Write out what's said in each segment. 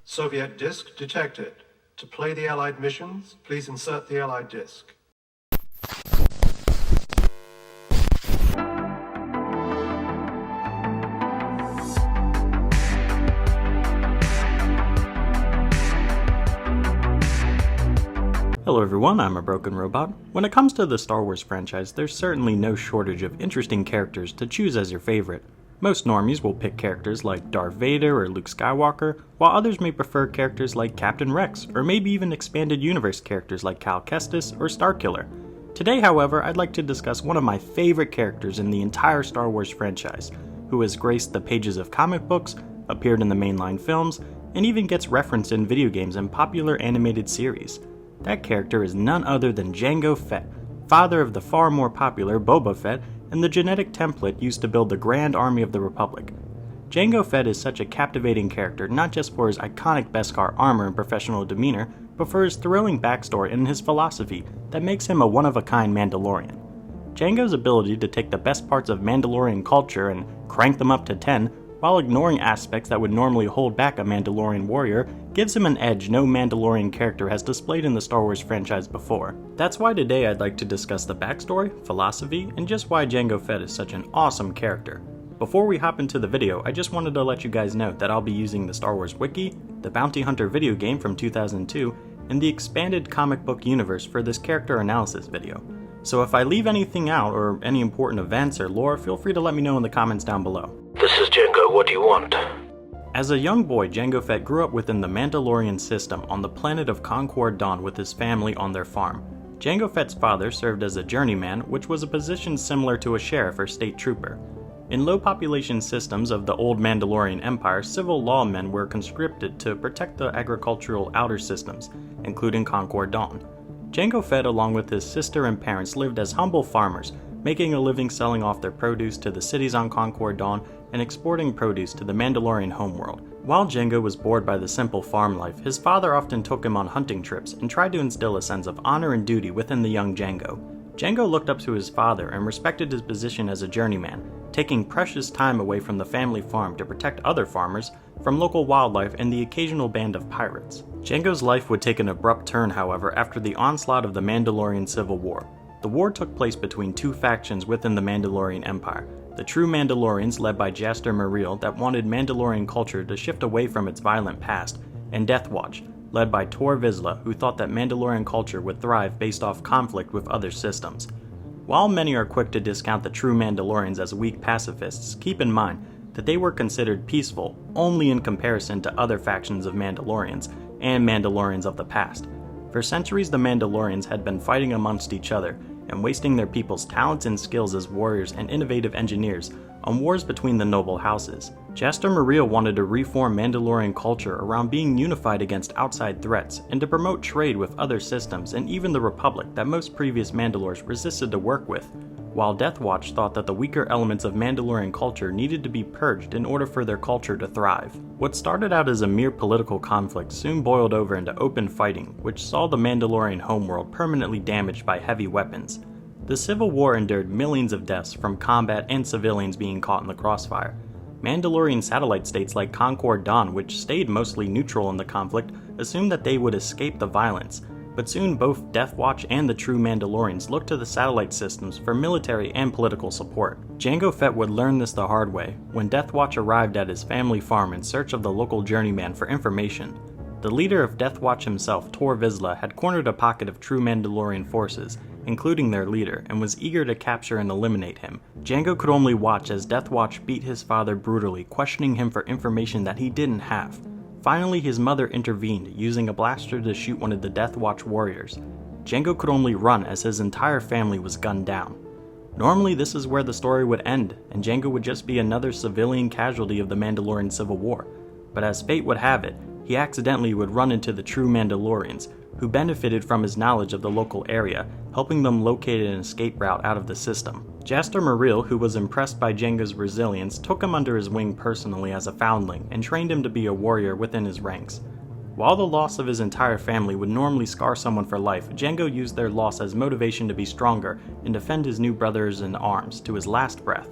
Soviet disk detected. To play the Allied missions, please insert the Allied disk. Hello everyone, I'm a Broken Robot. When it comes to the Star Wars franchise, there's certainly no shortage of interesting characters to choose as your favorite. Most normies will pick characters like Darth Vader or Luke Skywalker, while others may prefer characters like Captain Rex, or maybe even expanded universe characters like Cal Kestis or Starkiller. Today, however, I'd like to discuss one of my favorite characters in the entire Star Wars franchise, who has graced the pages of comic books, appeared in the mainline films, and even gets referenced in video games and popular animated series. That character is none other than Jango Fett, father of the far more popular Boba Fett and the genetic template used to build the Grand Army of the Republic. Jango Fett is such a captivating character not just for his iconic Beskar armor and professional demeanor, but for his thrilling backstory and his philosophy that makes him a one-of-a-kind Mandalorian. Jango's ability to take the best parts of Mandalorian culture and crank them up to 10, while ignoring aspects that would normally hold back a Mandalorian warrior, gives him an edge no Mandalorian character has displayed in the Star Wars franchise before. That's why today I'd like to discuss the backstory, philosophy, and just why Jango Fett is such an awesome character. Before we hop into the video, I just wanted to let you guys know that I'll be using the Star Wars Wiki, the Bounty Hunter video game from 2002, and the expanded comic book universe for this character analysis video. So if I leave anything out or any important events or lore, feel free to let me know in the comments down below. This is Jango, what do you want? As a young boy, Jango Fett grew up within the Mandalorian system on the planet of Concord Dawn with his family on their farm. Jango Fett's father served as a journeyman, which was a position similar to a sheriff or state trooper. In low population systems of the old Mandalorian Empire, civil lawmen were conscripted to protect the agricultural outer systems, including Concord Dawn. Jango Fett, along with his sister and parents, lived as humble farmers, making a living selling off their produce to the cities on Concord Dawn and exporting produce to the Mandalorian homeworld. While Jango was bored by the simple farm life, his father often took him on hunting trips and tried to instill a sense of honor and duty within the young Jango. Jango looked up to his father and respected his position as a journeyman, taking precious time away from the family farm to protect other farmers from local wildlife and the occasional band of pirates. Jango's life would take an abrupt turn, however, after the onslaught of the Mandalorian Civil War. The war took place between two factions within the Mandalorian Empire. The true Mandalorians, led by Jaster Mereel, that wanted Mandalorian culture to shift away from its violent past, and Death Watch, led by Tor Vizsla, who thought that Mandalorian culture would thrive based off conflict with other systems. While many are quick to discount the true Mandalorians as weak pacifists, keep in mind that they were considered peaceful only in comparison to other factions of Mandalorians and Mandalorians of the past. For centuries, the Mandalorians had been fighting amongst each other and wasting their people's talents and skills as warriors and innovative engineers on wars between the noble houses. Jaster Mereel wanted to reform Mandalorian culture around being unified against outside threats and to promote trade with other systems and even the Republic that most previous Mandalores resisted to work with, while Death Watch thought that the weaker elements of Mandalorian culture needed to be purged in order for their culture to thrive. What started out as a mere political conflict soon boiled over into open fighting, which saw the Mandalorian homeworld permanently damaged by heavy weapons. The Civil War endured millions of deaths from combat and civilians being caught in the crossfire. Mandalorian satellite states like Concord Dawn, which stayed mostly neutral in the conflict, assumed that they would escape the violence, but soon both Death Watch and the true Mandalorians looked to the satellite systems for military and political support. Jango Fett would learn this the hard way when Death Watch arrived at his family farm in search of the local journeyman for information. The leader of Death Watch himself, Tor Vizsla, had cornered a pocket of true Mandalorian forces, including their leader, and was eager to capture and eliminate him. Jango could only watch as Death Watch beat his father brutally, questioning him for information that he didn't have. Finally, his mother intervened, using a blaster to shoot one of the Death Watch warriors. Jango could only run as his entire family was gunned down. Normally, this is where the story would end, and Jango would just be another civilian casualty of the Mandalorian Civil War. But as fate would have it, he accidentally would run into the true Mandalorians, who benefited from his knowledge of the local area, helping them locate an escape route out of the system. Jaster Mereel, who was impressed by Jango's resilience, took him under his wing personally as a foundling and trained him to be a warrior within his ranks. While the loss of his entire family would normally scar someone for life, Jango used their loss as motivation to be stronger and defend his new brothers in arms to his last breath.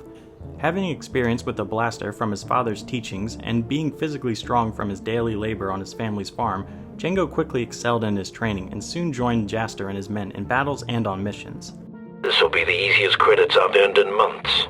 Having experience with the blaster from his father's teachings and being physically strong from his daily labor on his family's farm, Jango quickly excelled in his training and soon joined Jaster and his men in battles and on missions. This'll be the easiest credits I've earned in months.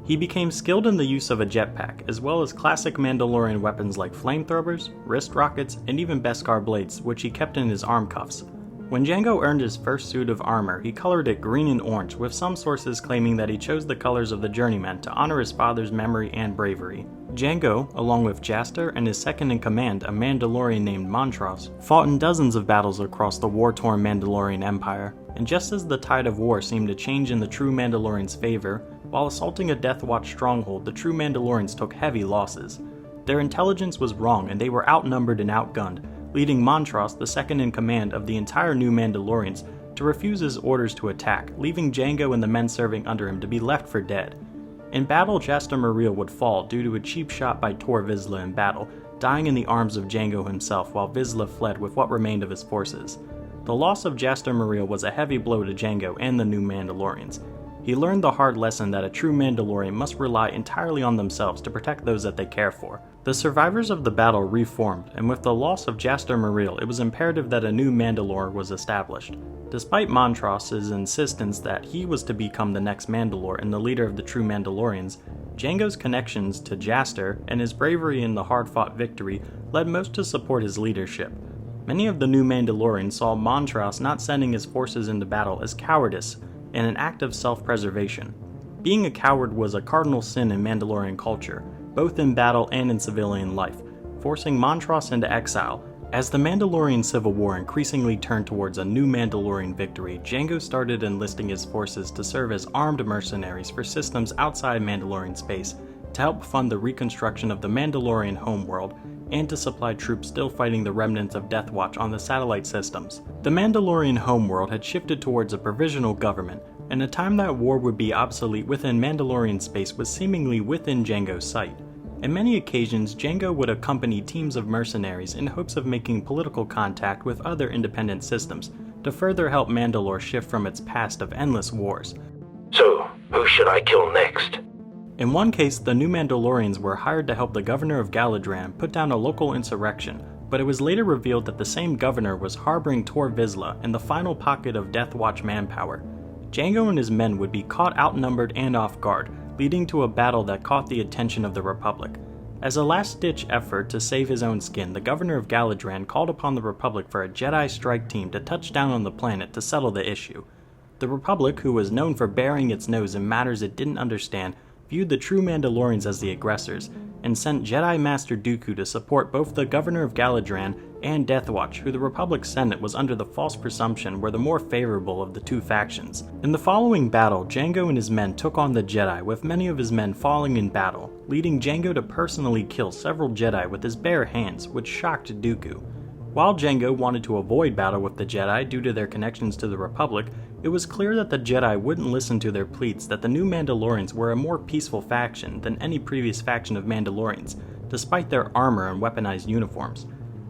He became skilled in the use of a jetpack, as well as classic Mandalorian weapons like flamethrowers, wrist rockets, and even Beskar blades, which he kept in his arm cuffs. When Jango earned his first suit of armor, he colored it green and orange, with some sources claiming that he chose the colors of the journeyman to honor his father's memory and bravery. Jango, along with Jaster and his second-in-command, a Mandalorian named Montrose, fought in dozens of battles across the war-torn Mandalorian Empire, and just as the tide of war seemed to change in the true Mandalorians' favor, while assaulting a Death Watch stronghold, the true Mandalorians took heavy losses. Their intelligence was wrong and they were outnumbered and outgunned, leading Montrose, the second-in-command of the entire new Mandalorians, to refuse his orders to attack, leaving Jango and the men serving under him to be left for dead. In battle, Jaster Muriel would fall due to a cheap shot by Tor Vizsla in battle, dying in the arms of Jango himself while Vizsla fled with what remained of his forces. The loss of Jaster Muriel was a heavy blow to Jango and the new Mandalorians. He learned the hard lesson that a true Mandalorian must rely entirely on themselves to protect those that they care for. The survivors of the battle reformed, and with the loss of Jaster Muriel, it was imperative that a new Mandalore was established. Despite Montrose's insistence that he was to become the next Mandalore and the leader of the true Mandalorians, Jango's connections to Jaster and his bravery in the hard-fought victory led most to support his leadership. Many of the new Mandalorians saw Montrose not sending his forces into battle as cowardice and an act of self-preservation. Being a coward was a cardinal sin in Mandalorian culture, both in battle and in civilian life, forcing Montrose into exile. As the Mandalorian Civil War increasingly turned towards a new Mandalorian victory, Jango started enlisting his forces to serve as armed mercenaries for systems outside Mandalorian space, to help fund the reconstruction of the Mandalorian homeworld, and to supply troops still fighting the remnants of Death Watch on the satellite systems. The Mandalorian homeworld had shifted towards a provisional government, and a time that war would be obsolete within Mandalorian space was seemingly within Jango's sight. On many occasions, Jango would accompany teams of mercenaries in hopes of making political contact with other independent systems to further help Mandalore shift from its past of endless wars. So, who should I kill next? In one case, the new Mandalorians were hired to help the governor of Galadran put down a local insurrection, but it was later revealed that the same governor was harboring Tor Vizsla in the final pocket of Death Watch manpower. Jango and his men would be caught outnumbered and off guard, leading to a battle that caught the attention of the Republic. As a last-ditch effort to save his own skin, the governor of Galadran called upon the Republic for a Jedi strike team to touch down on the planet to settle the issue. The Republic, who was known for burying its nose in matters it didn't understand, viewed the true Mandalorians as the aggressors, and sent Jedi Master Dooku to support both the governor of Galadran and Death Watch, who the Republic Senate was under the false presumption were the more favorable of the two factions. In the following battle, Jango and his men took on the Jedi, with many of his men falling in battle, leading Jango to personally kill several Jedi with his bare hands, which shocked Dooku. While Jango wanted to avoid battle with the Jedi due to their connections to the Republic, it was clear that the Jedi wouldn't listen to their pleas that the new Mandalorians were a more peaceful faction than any previous faction of Mandalorians, despite their armor and weaponized uniforms.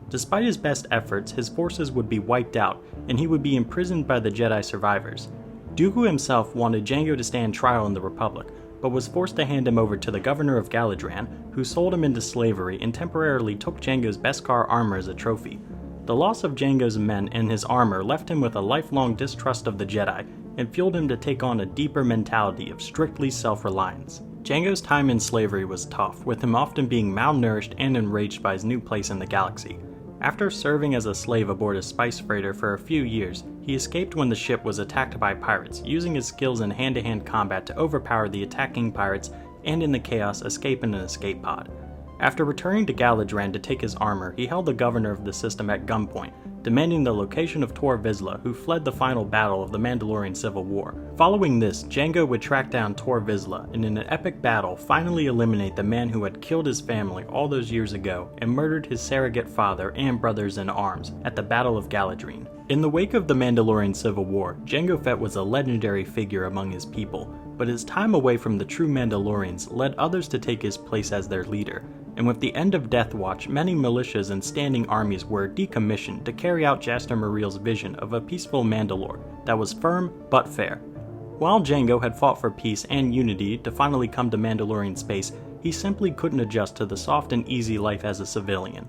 Despite his best efforts, his forces would be wiped out, and he would be imprisoned by the Jedi survivors. Dooku himself wanted Jango to stand trial in the Republic, but was forced to hand him over to the governor of Galadran, who sold him into slavery and temporarily took Jango's Beskar armor as a trophy. The loss of Jango's men and his armor left him with a lifelong distrust of the Jedi, and fueled him to take on a deeper mentality of strictly self-reliance. Jango's time in slavery was tough, with him often being malnourished and enraged by his new place in the galaxy. After serving as a slave aboard a spice freighter for a few years, he escaped when the ship was attacked by pirates, using his skills in hand-to-hand combat to overpower the attacking pirates and in the chaos escape in an escape pod. After returning to Galadran to take his armor, he held the governor of the system at gunpoint, demanding the location of Tor Vizsla, who fled the final battle of the Mandalorian Civil War. Following this, Jango would track down Tor Vizsla and in an epic battle finally eliminate the man who had killed his family all those years ago and murdered his surrogate father and brothers in arms at the Battle of Galadriel. In the wake of the Mandalorian Civil War, Jango Fett was a legendary figure among his people, but his time away from the true Mandalorians led others to take his place as their leader, and with the end of Death Watch, many militias and standing armies were decommissioned to carry out Jaster Muriel's vision of a peaceful Mandalore that was firm but fair. While Jango had fought for peace and unity to finally come to Mandalorian space, he simply couldn't adjust to the soft and easy life as a civilian.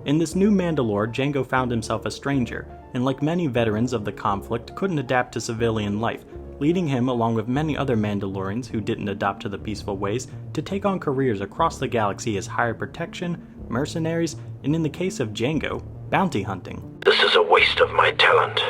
In this new Mandalore, Jango found himself a stranger, and like many veterans of the conflict, couldn't adapt to civilian life, leading him, along with many other Mandalorians who didn't adopt to the peaceful ways, to take on careers across the galaxy as hired protection, mercenaries, and in the case of Jango, bounty hunting. This is a waste of my talent.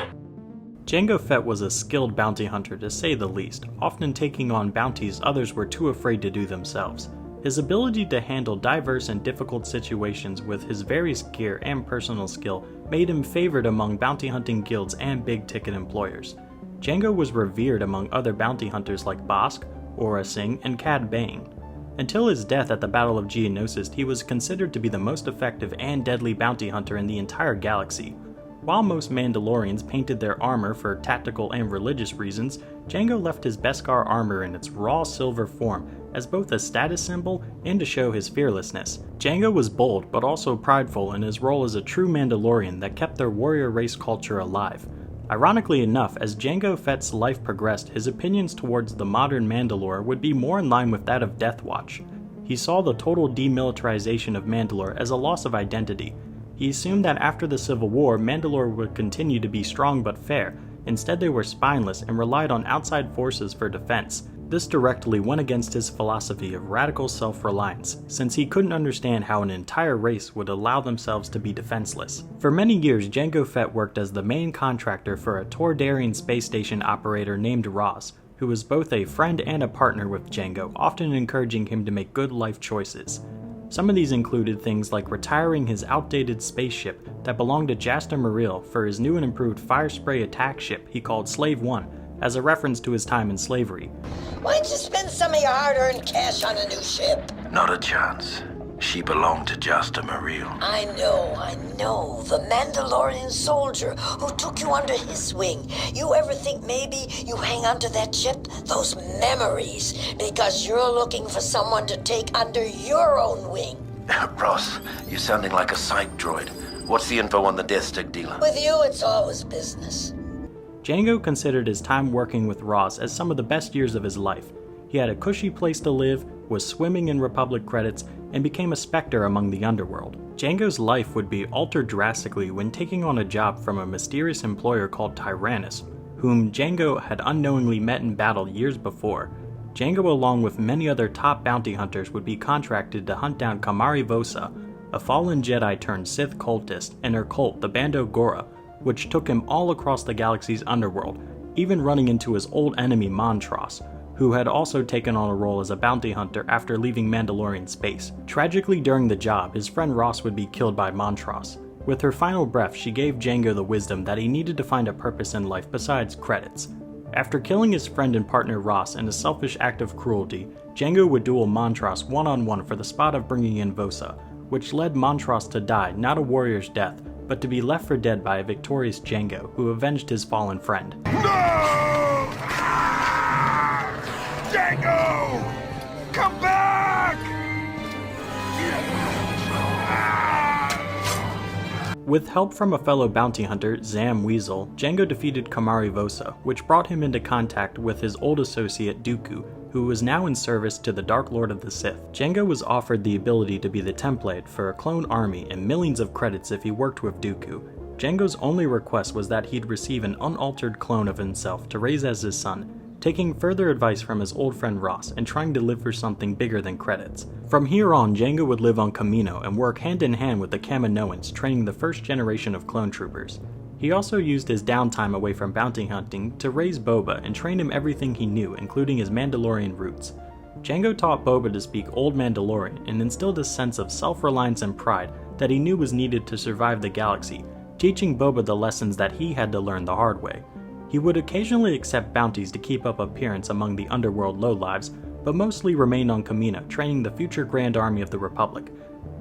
Jango Fett was a skilled bounty hunter to say the least, often taking on bounties others were too afraid to do themselves. His ability to handle diverse and difficult situations with his various gear and personal skill made him favored among bounty hunting guilds and big-ticket employers. Jango was revered among other bounty hunters like Bossk, Aurra Sing, and Cad Bane. Until his death at the Battle of Geonosis, he was considered to be the most effective and deadly bounty hunter in the entire galaxy. While most Mandalorians painted their armor for tactical and religious reasons, Jango left his Beskar armor in its raw silver form as both a status symbol and to show his fearlessness. Jango was bold but also prideful in his role as a true Mandalorian that kept their warrior race culture alive. Ironically enough, as Jango Fett's life progressed, his opinions towards the modern Mandalore would be more in line with that of Death Watch. He saw the total demilitarization of Mandalore as a loss of identity. He assumed that after the Civil War, Mandalore would continue to be strong but fair. Instead, they were spineless and relied on outside forces for defense. This directly went against his philosophy of radical self-reliance, since he couldn't understand how an entire race would allow themselves to be defenseless. For many years, Jango Fett worked as the main contractor for a Toydarian space station operator named Ross, who was both a friend and a partner with Jango, often encouraging him to make good life choices. Some of these included things like retiring his outdated spaceship that belonged to Jaster Maril for his new and improved fire spray attack ship he called Slave One, as a reference to his time in slavery. Why'd you spend some of your hard-earned cash on a new ship? Not a chance. She belonged to Jaster Maril. I know. The Mandalorian soldier who took you under his wing. You ever think maybe you hang onto that ship? Those memories. Because you're looking for someone to take under your own wing. Ross, you're sounding like a psych droid. What's the info on the death stick dealer? With you, it's always business. Jango considered his time working with Ross as some of the best years of his life. He had a cushy place to live, was swimming in Republic credits, and became a specter among the underworld. Jango's life would be altered drastically when taking on a job from a mysterious employer called Tyrannus, whom Jango had unknowingly met in battle years before. Jango, along with many other top bounty hunters, would be contracted to hunt down Kamari Vosa, a fallen Jedi turned Sith cultist, and her cult, the Bando Gora, which took him all across the galaxy's underworld, even running into his old enemy Montross, who had also taken on a role as a bounty hunter after leaving Mandalorian space. Tragically, during the job, his friend Ross would be killed by Montross. With her final breath, she gave Jango the wisdom that he needed to find a purpose in life besides credits. After killing his friend and partner Ross in a selfish act of cruelty, Jango would duel Montross one-on-one for the spot of bringing in Vosa, which led Montross to die, not a warrior's death, but to be left for dead by a victorious Jango, who avenged his fallen friend. No! Jango! Come back! With help from a fellow bounty hunter, Zam Weasel, Jango defeated Kamari Vosa, which brought him into contact with his old associate Dooku, who was now in service to the Dark Lord of the Sith. Jango was offered the ability to be the template for a clone army and millions of credits if he worked with Dooku. Jango's only request was that he'd receive an unaltered clone of himself to raise as his son, taking further advice from his old friend Ross and trying to live for something bigger than credits. From here on, Jango would live on Kamino and work hand in hand with the Kaminoans, training the first generation of clone troopers. He also used his downtime away from bounty hunting to raise Boba and train him everything he knew, including his Mandalorian roots. Jango taught Boba to speak Old Mandalorian and instilled a sense of self-reliance and pride that he knew was needed to survive the galaxy, teaching Boba the lessons that he had to learn the hard way. He would occasionally accept bounties to keep up appearance among the underworld lowlives, but mostly remained on Kamino, training the future Grand Army of the Republic.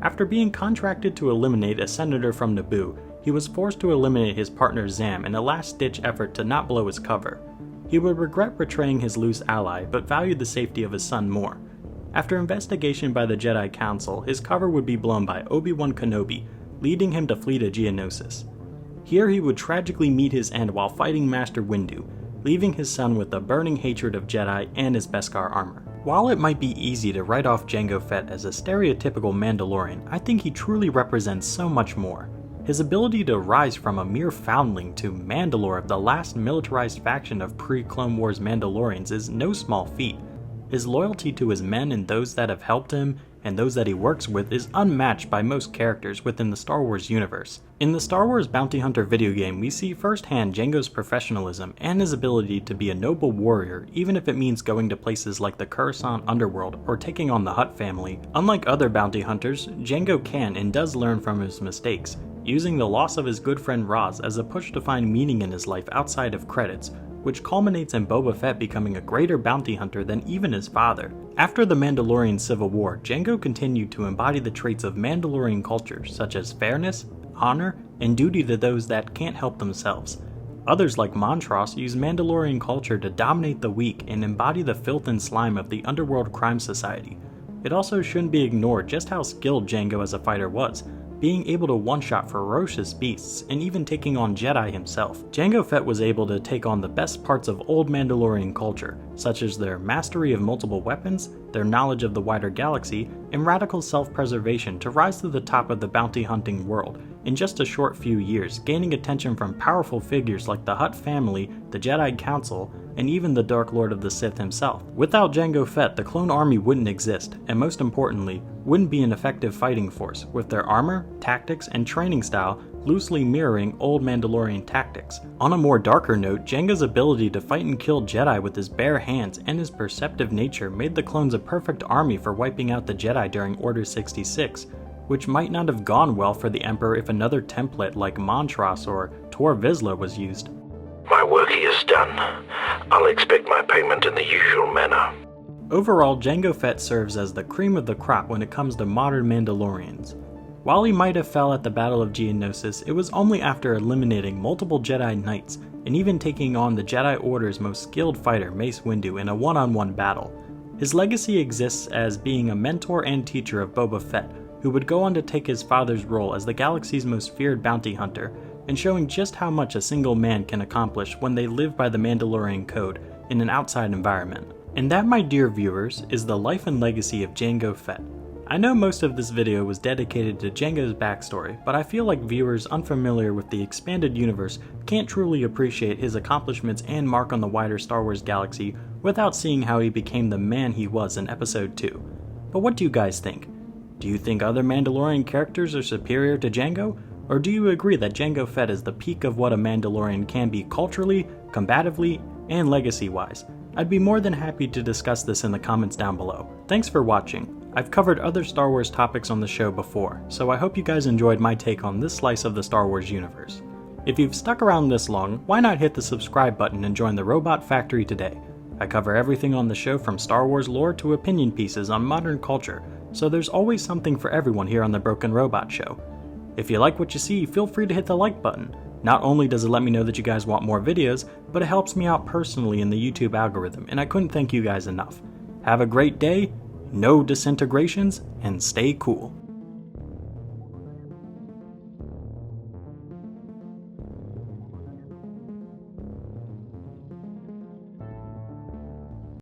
After being contracted to eliminate a senator from Naboo, he was forced to eliminate his partner Zam in a last-ditch effort to not blow his cover. He would regret betraying his loose ally, but valued the safety of his son more. After investigation by the Jedi Council, his cover would be blown by Obi-Wan Kenobi, leading him to flee to Geonosis. Here he would tragically meet his end while fighting Master Windu, leaving his son with a burning hatred of Jedi and his Beskar armor. While it might be easy to write off Jango Fett as a stereotypical Mandalorian, I think he truly represents so much more. His ability to rise from a mere foundling to Mandalore, the last militarized faction of pre-Clone Wars Mandalorians, is no small feat. His loyalty to his men and those that have helped him, and those that he works with, is unmatched by most characters within the Star Wars universe. In the Star Wars Bounty Hunter video game, we see firsthand Jango's professionalism and his ability to be a noble warrior, even if it means going to places like the Coruscant underworld or taking on the Hutt family. Unlike other bounty hunters, Jango can and does learn from his mistakes, using the loss of his good friend Raz as a push to find meaning in his life outside of credits, which culminates in Boba Fett becoming a greater bounty hunter than even his father. After the Mandalorian Civil War, Jango continued to embody the traits of Mandalorian culture, such as fairness, honor, and duty to those that can't help themselves. Others like Montross use Mandalorian culture to dominate the weak and embody the filth and slime of the underworld crime society. It also shouldn't be ignored just how skilled Jango as a fighter was, being able to one-shot ferocious beasts and even taking on Jedi himself. Jango Fett was able to take on the best parts of old Mandalorian culture, such as their mastery of multiple weapons, their knowledge of the wider galaxy, and radical self-preservation to rise to the top of the bounty hunting world in just a short few years, gaining attention from powerful figures like the Hutt family, the Jedi Council, and even the Dark Lord of the Sith himself. Without Jango Fett, the clone army wouldn't exist, and most importantly, wouldn't be an effective fighting force, with their armor, tactics, and training style loosely mirroring old Mandalorian tactics. On a more darker note, Jango's ability to fight and kill Jedi with his bare hands and his perceptive nature made the clones a perfect army for wiping out the Jedi during Order 66, which might not have gone well for the Emperor if another template like Montross or Tor Vizsla was used. My work here is done. I'll expect my payment in the usual manner. Overall, Jango Fett serves as the cream of the crop when it comes to modern Mandalorians. While he might have fell at the Battle of Geonosis, it was only after eliminating multiple Jedi Knights and even taking on the Jedi Order's most skilled fighter, Mace Windu, in a one-on-one battle. His legacy exists as being a mentor and teacher of Boba Fett, who would go on to take his father's role as the galaxy's most feared bounty hunter, and showing just how much a single man can accomplish when they live by the Mandalorian code in an outside environment. And that, my dear viewers, is the life and legacy of Jango Fett. I know most of this video was dedicated to Jango's backstory, but I feel like viewers unfamiliar with the expanded universe can't truly appreciate his accomplishments and mark on the wider Star Wars galaxy without seeing how he became the man he was in Episode 2. But what do you guys think? Do you think other Mandalorian characters are superior to Jango? Or do you agree that Jango Fett is the peak of what a Mandalorian can be culturally, combatively, and legacy-wise? I'd be more than happy to discuss this in the comments down below. Thanks for watching. I've covered other Star Wars topics on the show before, so I hope you guys enjoyed my take on this slice of the Star Wars universe. If you've stuck around this long, why not hit the subscribe button and join the Robot Factory today? I cover everything on the show from Star Wars lore to opinion pieces on modern culture, so there's always something for everyone here on the Broken Robot Show. If you like what you see, feel free to hit the like button. Not only does it let me know that you guys want more videos, but it helps me out personally in the YouTube algorithm, and I couldn't thank you guys enough. Have a great day, no disintegrations, and stay cool.